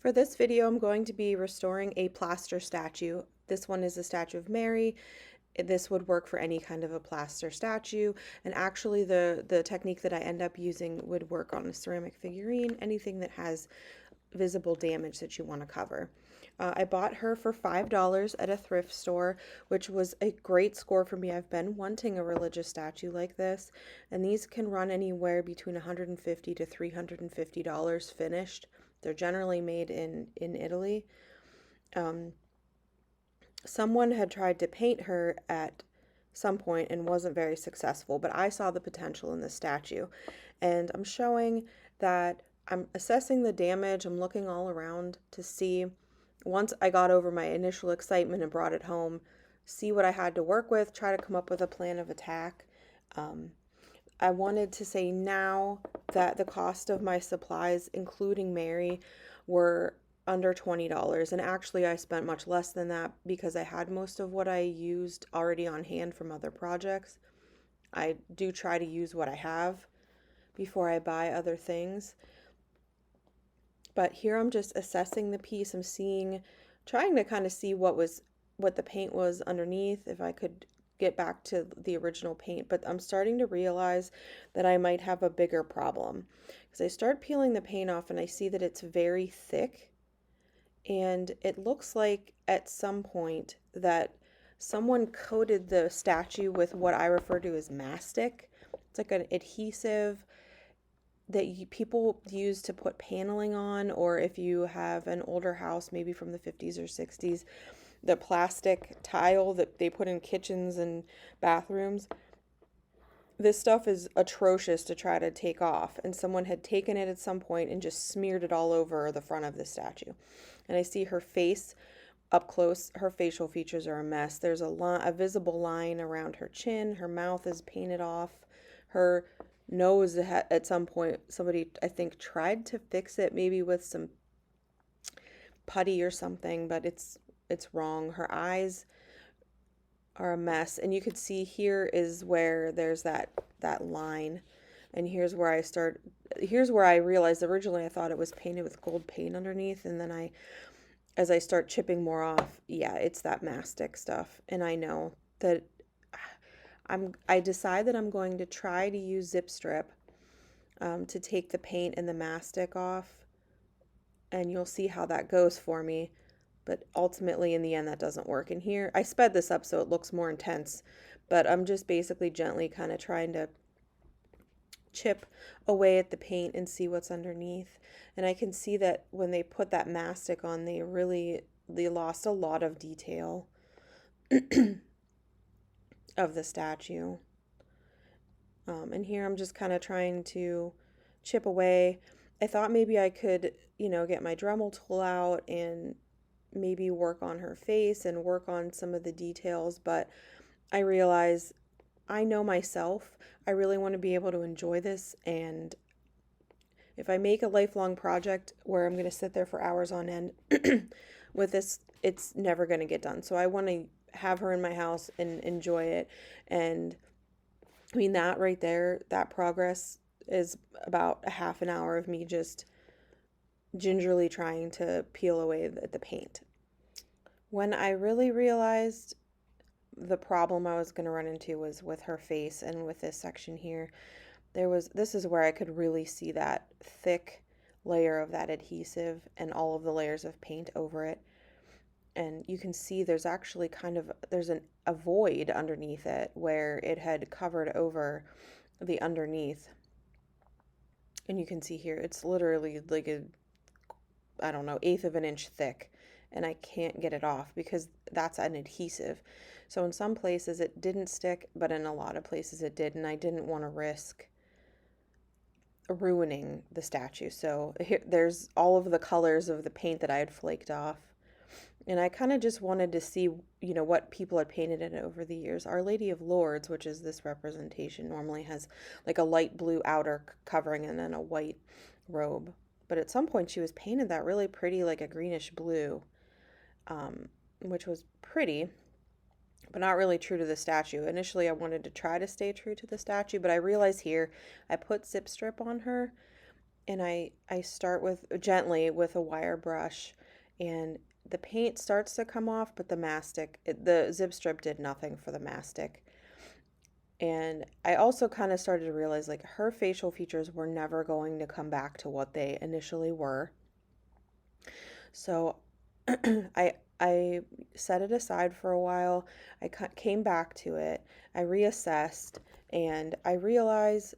For this video, I'm going to be restoring a plaster statue. This one is a statue of Mary. This would work for any kind of a plaster statue, and actually the technique that I end up using would work on a ceramic figurine, anything that has visible damage that you want to cover. I bought her for $5 at a thrift store, which was a great score for me. I've been wanting a religious statue like this, and these can run anywhere between $150 to $350 finished. They're generally made in Italy. Um, Someone had tried to paint her at some point and wasn't very successful, but I saw the potential in this statue. And I'm showing that I'm assessing the damage. I'm looking all around to see, once I got over my initial excitement and brought it home, see what I had to work with, try to come up with a plan of attack. Um, I wanted to say now that the cost of my supplies, including Mary, were under $20. And actually, I spent much less than that because I had most of what I used already on hand from other projects. I do try to use what I have before I buy other things. But here I'm just assessing the piece. I'm trying to kind of see what the paint was underneath, if I could get back to the original paint, but I'm starting to realize that I might have a bigger problem because I start peeling the paint off and I see that it's very thick, and it looks like at some point that someone coated the statue with what I refer to as mastic. It's like an adhesive that people use to put paneling on, or if you have an older house, maybe from the 50s or 60s, the plastic tile that they put in kitchens and bathrooms. This stuff is atrocious to try to take off, and someone had taken it at some point and just smeared it all over the front of the statue. And I see her face up close. Her facial features are a mess. There's a visible line around her chin. Her mouth is painted off. Her nose, at some point, somebody, I think, tried to fix it maybe with some putty or something, but it's wrong. Her eyes are a mess, and you could see here is where there's that line, and here's where I realized originally I thought it was painted with gold paint underneath, and then as I start chipping more off, yeah, it's that mastic stuff. And I know that I decide that I'm going to try to use zip strip to take the paint and the mastic off, and you'll see how that goes for me. But ultimately, in the end, that doesn't work. And here, I sped this up so it looks more intense, but I'm just basically gently kind of trying to chip away at the paint and see what's underneath. And I can see that when they put that mastic on, they lost a lot of detail of the statue. And here I'm just kind of trying to chip away. I thought maybe I could, get my Dremel tool out and maybe work on her face and work on some of the details, but I realize I know myself. I really want to be able to enjoy this, and if I make a lifelong project where I'm going to sit there for hours on end with this, it's never going to get done. So I want to have her in my house and enjoy it. And I mean, that right there, that progress is about a half an hour of me just gingerly trying to peel away the paint. When I really realized the problem I was going to run into was with her face and with this section here, this is where I could really see that thick layer of that adhesive and all of the layers of paint over it. And you can see there's actually there's a void underneath it where it had covered over the underneath. And you can see here, it's literally like I don't know, eighth of an inch thick, and I can't get it off because that's an adhesive. So in some places it didn't stick, but in a lot of places it did, and I didn't want to risk ruining the statue. So there's all of the colors of the paint that I had flaked off. And I kind of just wanted to see, what people had painted in it over the years. Our Lady of Lourdes, which is this representation, normally has like a light blue outer covering and then a white robe. But at some point she was painted that really pretty, like a greenish blue, which was pretty, but not really true to the statue. Initially, I wanted to try to stay true to the statue, but I realized here I put zip strip on her, and I start with gently with a wire brush, and the paint starts to come off, but the zip strip did nothing for the mastic. And I also kind of started to realize like her facial features were never going to come back to what they initially were. So I set it aside for a while. Came back to it. I reassessed, and I realized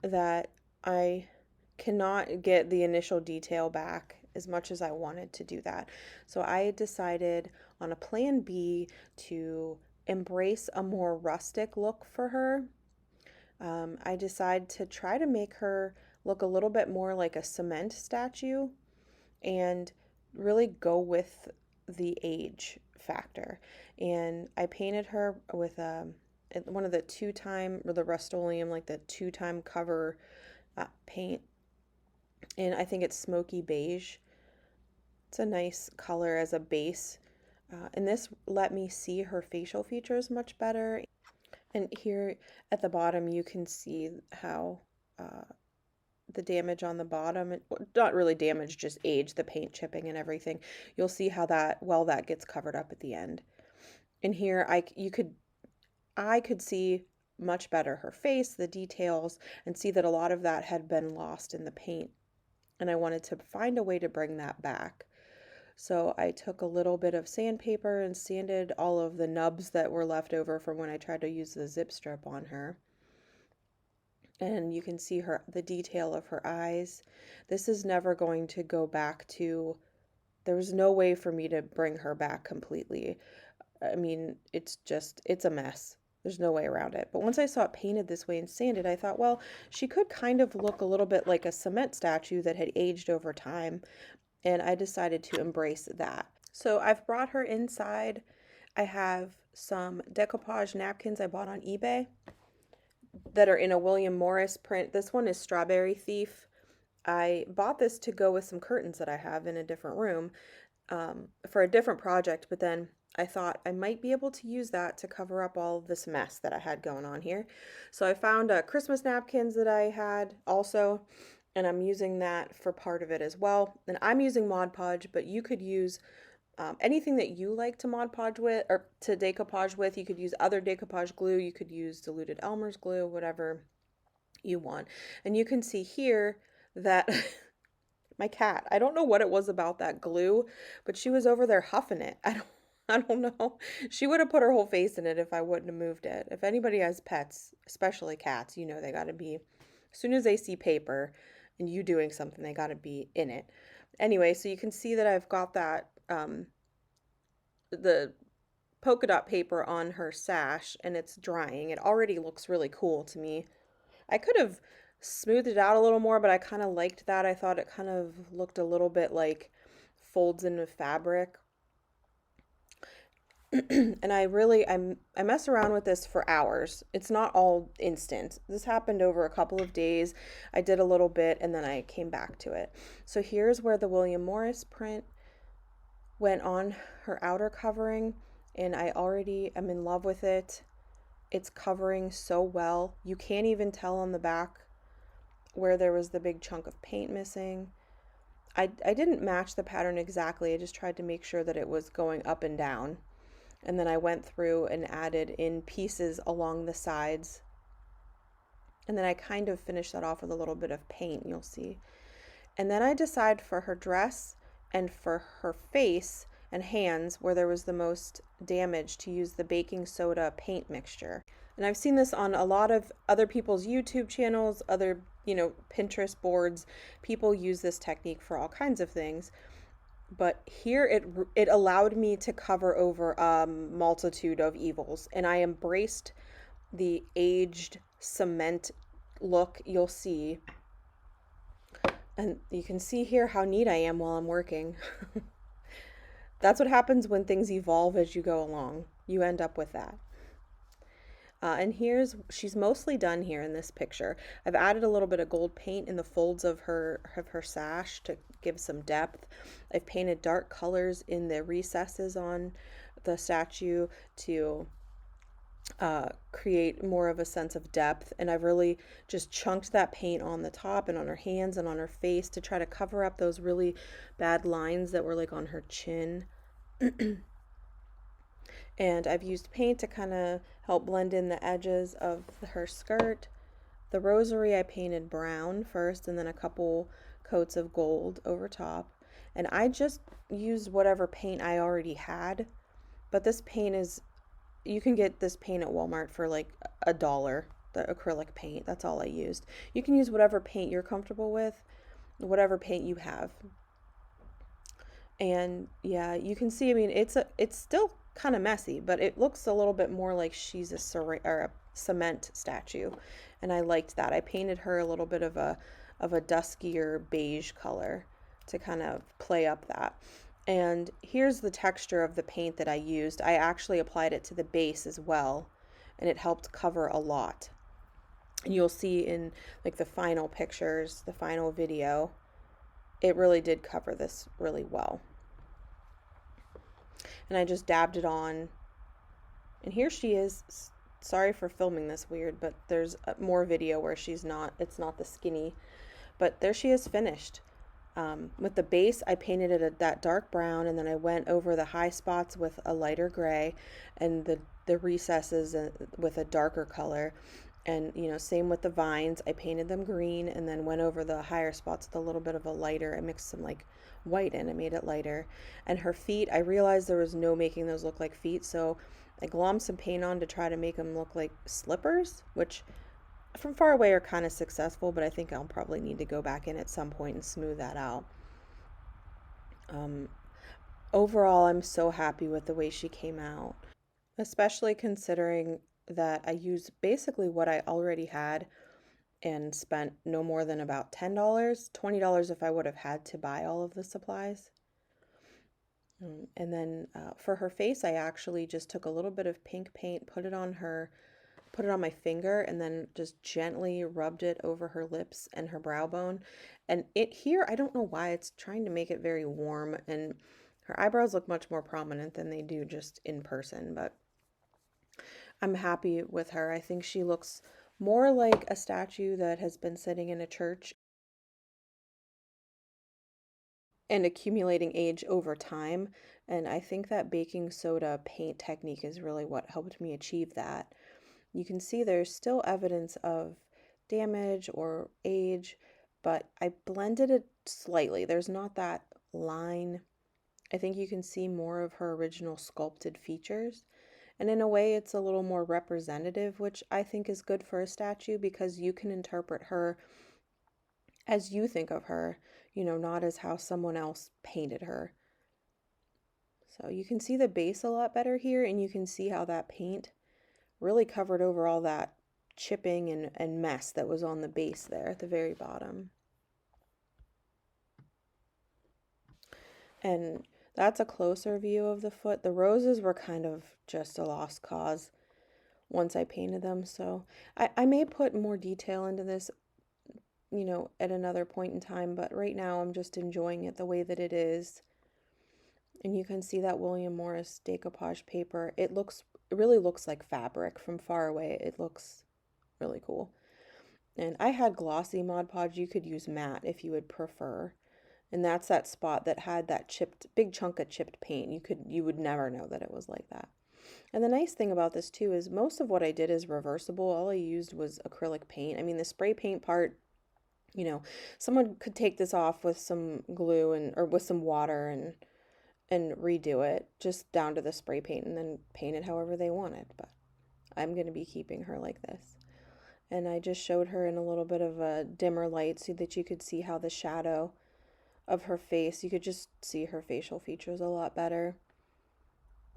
that I cannot get the initial detail back as much as I wanted to do that. So I decided on a plan B to embrace a more rustic look for her. I decided to try to make her look a little bit more like a cement statue and really go with the age factor. And I painted her with one of the two-time, or the Rust-Oleum, like the two-time cover paint. And I think it's smoky beige. It's a nice color as a base. And this let me see her facial features much better. And here at the bottom, you can see how uh, the damage on the bottom, not really damage, just age, the paint chipping and everything. You'll see how that gets covered up at the end. And here I could see much better her face, the details, and see that a lot of that had been lost in the paint. And I wanted to find a way to bring that back. So I took a little bit of sandpaper and sanded all of the nubs that were left over from when I tried to use the zip strip on her. And you can see the detail of her eyes. This is never going to go back to, there was no way for me to bring her back completely. I mean, it's a mess. There's no way around it. But once I saw it painted this way and sanded, I thought, well, she could kind of look a little bit like a cement statue that had aged over time. And I decided to embrace that. So I've brought her inside. I have some decoupage napkins I bought on eBay that are in a William Morris print. This one is Strawberry Thief. I bought this to go with some curtains that I have in a different room for a different project, but then I thought I might be able to use that to cover up all of this mess that I had going on here. So I found Christmas napkins that I had also, and I'm using that for part of it as well. And I'm using Mod Podge, but you could use anything that you like to Mod Podge with or to decoupage with. You could use other decoupage glue. You could use diluted Elmer's glue, whatever you want. And you can see here that my cat, I don't know what it was about that glue, but she was over there huffing it. I don't know. She would have put her whole face in it if I wouldn't have moved it. If anybody has pets, especially cats, you know they got to be, as soon as they see paper and you doing something, they got to be in it. Anyway, so you can see that I've got that the polka dot paper on her sash, and it's drying. It already looks really cool to me. I could have smoothed it out a little more, but I kind of liked that. I thought it kind of looked a little bit like folds in the fabric. And I mess around with this for hours. It's not all instant. This happened over a couple of days. I did a little bit and then I came back to it. So here's where the William Morris print went on her outer covering, and I already am in love with it. It's covering so well. You can't even tell on the back where there was the big chunk of paint missing. I didn't match the pattern exactly. I just tried to make sure that it was going up and down. And then I went through and added in pieces along the sides. And then I kind of finished that off with a little bit of paint, you'll see. And then I decide for her dress and for her face and hands, where there was the most damage, to use the baking soda paint mixture. And I've seen this on a lot of other people's YouTube channels, other, Pinterest boards. People use this technique for all kinds of things. But here it allowed me to cover over a multitude of evils, and I embraced the aged cement look. You'll see, and you can see here how neat I am while I'm working. That's what happens when things evolve as you go along. You end up with that. And she's mostly done here in this picture. I've added a little bit of gold paint in the folds of her sash to give some depth. I've painted dark colors in the recesses on the statue to create more of a sense of depth. And I've really just chunked that paint on the top and on her hands and on her face to try to cover up those really bad lines that were like on her chin. And I've used paint to kind of help blend in the edges of her skirt. The rosary I painted brown first and then a couple coats of gold over top. And I just used whatever paint I already had. But this paint is, you can get this paint at Walmart for like $1, the acrylic paint. That's all I used. You can use whatever paint you're comfortable with, whatever paint you have. And yeah, you can see, I mean, it's still kind of messy, but it looks a little bit more like she's a cement statue. And I liked that. I painted her a little bit of a duskier beige color to kind of play up that. And here's the texture of the paint that I used. I actually applied it to the base as well, and it helped cover a lot. And you'll see in like the final pictures, the final video, it really did cover this really well. And I just dabbed it on. And here she is. Sorry for filming this weird, but there's more video where it's not the skinny. But there she is finished. With the base, I painted it that dark brown, and then I went over the high spots with a lighter gray, and the recesses with a darker color. And same with the vines. I painted them green, and then went over the higher spots with a little bit of a lighter. I mixed some like white in. I made it lighter. And her feet, I realized there was no making those look like feet, so I glommed some paint on to try to make them look like slippers, which from far away are kind of successful, but I think I'll probably need to go back in at some point and smooth that out. Um, Overall, I'm so happy with the way she came out, especially considering that I used basically what I already had and spent no more than about $10, $20 if I would have had to buy all of the supplies. And then for her face, I actually just took a little bit of pink paint, put it on my finger, and then just gently rubbed it over her lips and her brow bone. And it here, I don't know why, it's trying to make it very warm, and her eyebrows look much more prominent than they do just in person, but I'm happy with her. I think she looks more like a statue that has been sitting in a church and accumulating age over time. And I think that baking soda paint technique is really what helped me achieve that. You can see there's still evidence of damage or age, but I blended it slightly. There's not that line. I think you can see more of her original sculpted features. And in a way, it's a little more representative, which I think is good for a statue because you can interpret her as you think of her, not as how someone else painted her. So you can see the base a lot better here, and you can see how that paint really covered over all that chipping and mess that was on the base there at the very bottom. And that's a closer view of the foot. The roses were kind of just a lost cause once I painted them. So I may put more detail into this, at another point in time, but right now I'm just enjoying it the way that it is. And you can see that William Morris decoupage paper. It really looks like fabric from far away. It looks really cool. And I had glossy Mod Podge. You could use matte if you would prefer. And that's that spot that had that big chunk of chipped paint. You would never know that it was like that. And the nice thing about this too is most of what I did is reversible. All I used was acrylic paint. I mean, the spray paint part, someone could take this off with some glue or with some water and redo it just down to the spray paint and then paint it however they wanted. But I'm going to be keeping her like this. And I just showed her in a little bit of a dimmer light so that you could see how the shadow of her face, you could just see her facial features a lot better.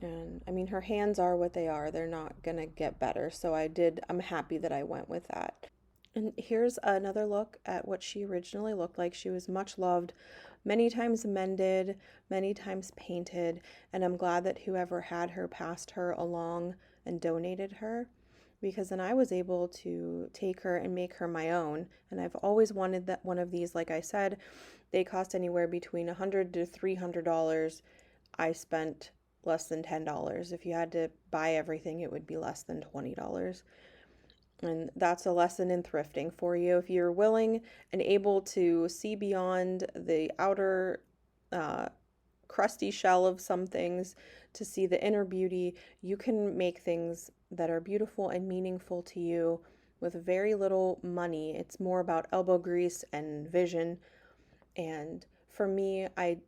And I mean, her hands are what they are. They're not going to get better. So I'm happy that I went with that. And here's another look at what she originally looked like. She was much loved, many times mended, many times painted, and I'm glad that whoever had her passed her along and donated her, because then I was able to take her and make her my own. And I've always wanted that one of these. Like I said, they cost anywhere between $100 to $300. I spent less than $10. If you had to buy everything, it would be less than $20. And that's a lesson in thrifting for you. If you're willing and able to see beyond the outer uh, crusty shell of some things to see the inner beauty, you can make things that are beautiful and meaningful to you with very little money. It's more about elbow grease and vision. And for me, I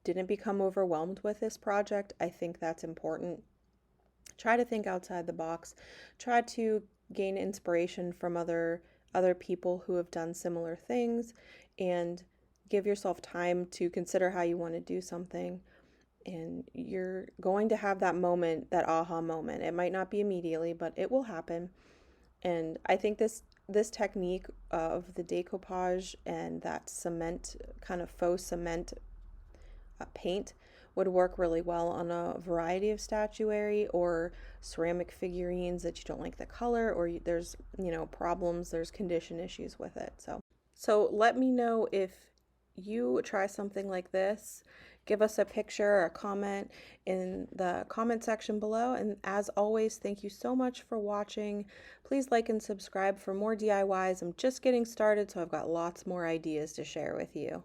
didn't become overwhelmed with this project. I think that's important. Try to think outside the box. Try to gain inspiration from other people who have done similar things, and give yourself time to consider how you want to do something. And you're going to have that moment, that aha moment. It might not be immediately, but it will happen. And I think this technique of the decoupage and that cement, kind of faux cement paint, would work really well on a variety of statuary or ceramic figurines that you don't like the color, or there's, problems, there's condition issues with it. So let me know if you try something like this. Give us a picture or a comment in the comment section below. And as always, thank you so much for watching. Please like and subscribe for more DIYs. I'm just getting started, so I've got lots more ideas to share with you.